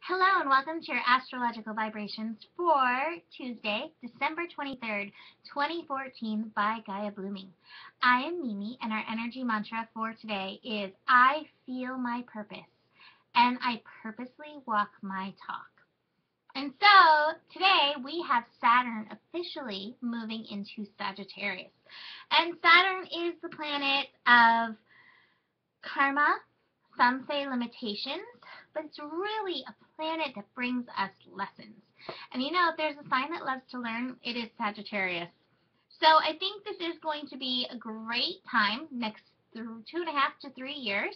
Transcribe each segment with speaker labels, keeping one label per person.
Speaker 1: Hello and welcome to your astrological vibrations for Tuesday, December 23rd, 2014 by Gaia Blooming. I am Mimi and our energy mantra for today is I feel my purpose and I purposely walk my talk. And so today we have Saturn officially moving into Sagittarius. And Saturn is the planet of karma, some say limitations, but it's really a planet that brings us lessons. And you know, if there's a sign that loves to learn, it is Sagittarius. So I think this is going to be a great time, next 2.5 to 3 years,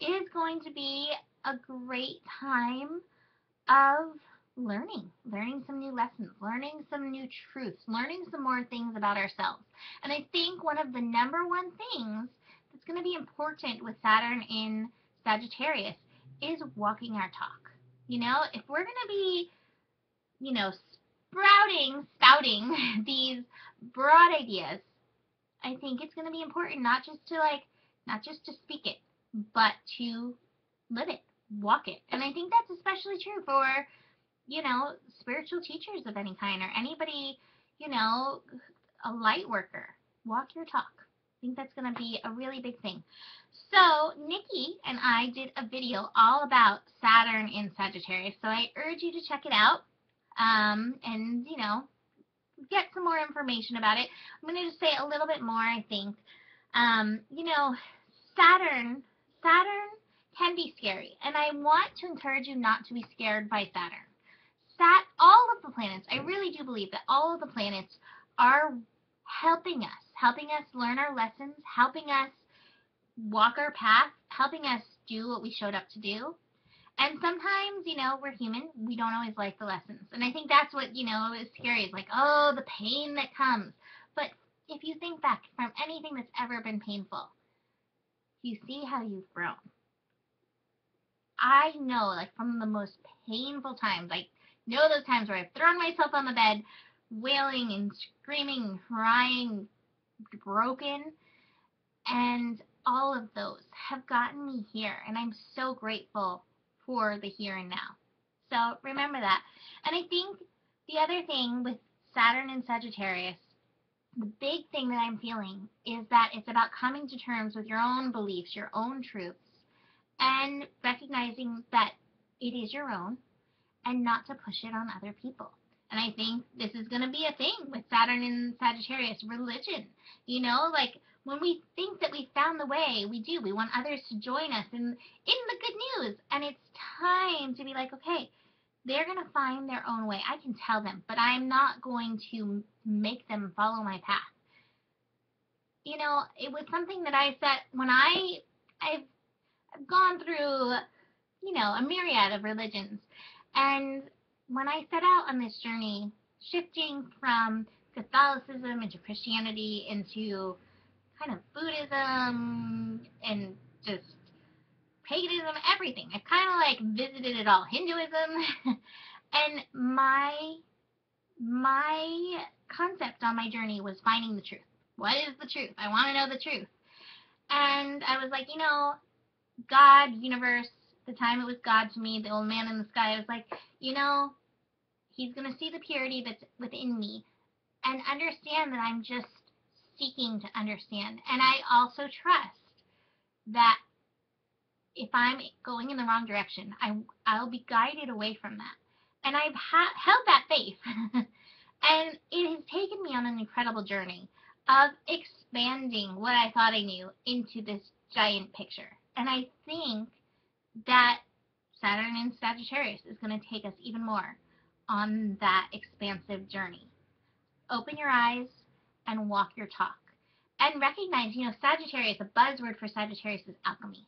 Speaker 1: is going to be a great time of learning some new lessons, learning some new truths, learning some more things about ourselves. And I think one of the number one things that's going to be important with Saturn in Sagittarius is walking our talk. You know, if we're going to be, spouting these broad ideas, I think it's going to be important not just to speak it, but to live it, walk it. And I think that's especially true for, spiritual teachers of any kind or anybody, a light worker. Walk your talk. I think that's going to be a really big thing. So Nikki and I did a video all about Saturn in Sagittarius, so I urge you to check it out and, get some more information about it. I'm going to just say a little bit more, I think. Saturn can be scary, and I want to encourage you not to be scared by Saturn. All of the planets, I really do believe that all of the planets are helping us learn our lessons, helping us walk our path, helping us do what we showed up to do. And sometimes, we're human. We don't always like the lessons. And I think that's what, is scary. It's like, oh, the pain that comes. But if you think back from anything that's ever been painful, you see how you've grown. I know, from the most painful times, know those times where I've thrown myself on the bed, wailing and screaming and crying, broken, and all of those have gotten me here, and I'm so grateful for the here and now. So remember that. And I think the other thing with Saturn and Sagittarius, the big thing that I'm feeling is that it's about coming to terms with your own beliefs, your own truths, and recognizing that it is your own and not to push it on other people. And I think this is going to be a thing with Saturn and Sagittarius, religion. When we think that we found the way, we do. We want others to join us in the good news. And it's time to be like, okay, they're going to find their own way. I can tell them, but I'm not going to make them follow my path. It was something that I said when I've gone through, a myriad of religions. And when I set out on this journey, shifting from Catholicism into Christianity into kind of Buddhism and just paganism, everything. I've kind of visited it all. Hinduism. And my concept on my journey was finding the truth. What is the truth? I want to know the truth. And I was like, God, universe, the time it was God to me, the old man in the sky, I was like, he's going to see the purity that's within me and understand that I'm just seeking to understand. And I also trust that if I'm going in the wrong direction, I'll be guided away from that. And I've held that faith. And it has taken me on an incredible journey of expanding what I thought I knew into this giant picture. And I think that Saturn in Sagittarius is going to take us even more on that expansive journey. Open your eyes and walk your talk. And recognize, Sagittarius, a buzzword for Sagittarius is alchemy.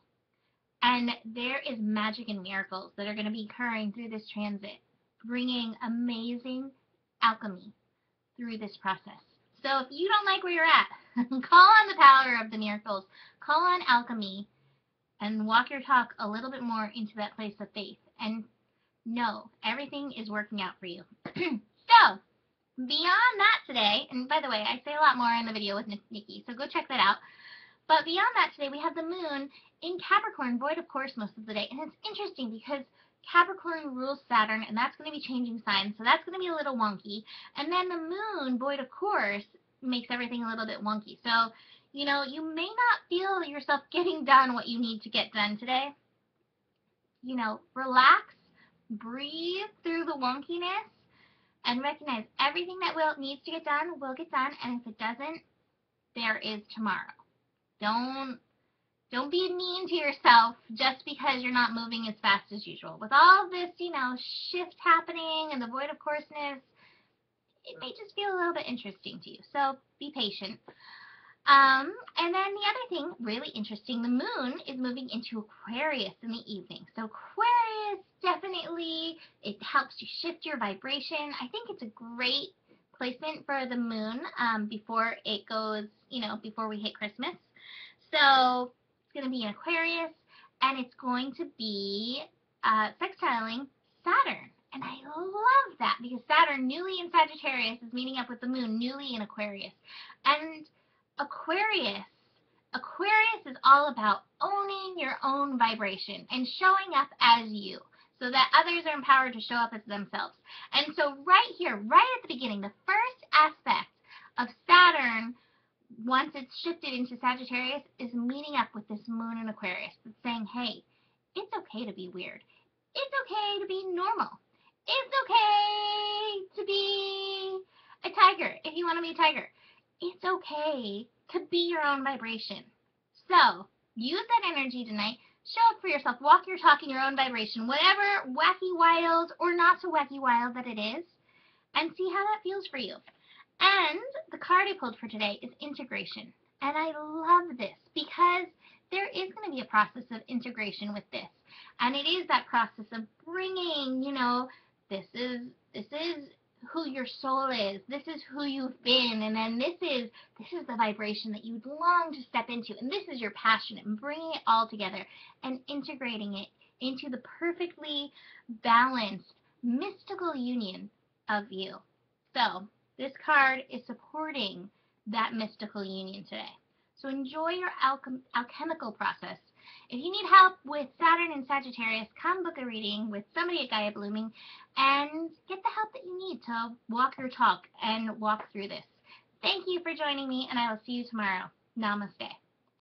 Speaker 1: And there is magic and miracles that are going to be occurring through this transit, bringing amazing alchemy through this process. So if you don't like where you're at, call on the power of the miracles, call on alchemy, and walk your talk a little bit more into that place of faith. And know everything is working out for you. So, beyond that today, and by the way, I say a lot more in the video with Nikki, so go check that out. But beyond that today, we have the moon in Capricorn, void of course most of the day. And it's interesting because Capricorn rules Saturn, and that's going to be changing signs, so that's going to be a little wonky. And then the moon, void of course, makes everything a little bit wonky. So, you know, you may not feel yourself getting done what you need to get done today. You know, relax, breathe through the wonkiness, and recognize everything that needs to get done will get done, and if it doesn't, there is tomorrow. Don't be mean to yourself just because you're not moving as fast as usual. With all this, you know, shift happening and the void of courseness, it may just feel a little bit interesting to you. So be patient. And then the other thing, really interesting, the moon is moving into Aquarius in the evening. So Aquarius, definitely, it helps you shift your vibration. I think it's a great placement for the moon before it goes, you know, before we hit Christmas. So it's going to be in Aquarius, and it's going to be sextiling Saturn. And I love that because Saturn, newly in Sagittarius, is meeting up with the moon, newly in Aquarius. And Aquarius is all about owning your own vibration and showing up as you so that others are empowered to show up as themselves. And so right here, right at the beginning, the first aspect of Saturn, once it's shifted into Sagittarius, is meeting up with this moon in Aquarius. It's saying, hey, it's okay to be weird. It's okay to be normal. It's okay to be a tiger if you want to be a tiger. It's okay to be your own vibration. So, use that energy tonight. Show up for yourself. Walk your talk in your own vibration, whatever wacky, wild, or not so wacky, wild that it is, and see how that feels for you. And the card I pulled for today is integration. And I love this because there is going to be a process of integration with this. And it is that process of bringing, you know, this is who your soul is. This is who you've been. And then this is the vibration that you'd long to step into. And this is your passion, and bringing it all together and integrating it into the perfectly balanced, mystical union of you. So, this card is supporting that mystical union today. So enjoy your alchemical process. If you need help with Saturn and Sagittarius, come book a reading with somebody at Gaia Blooming and get the help that you need to walk your talk and walk through this. Thank you for joining me, and I will see you tomorrow. Namaste.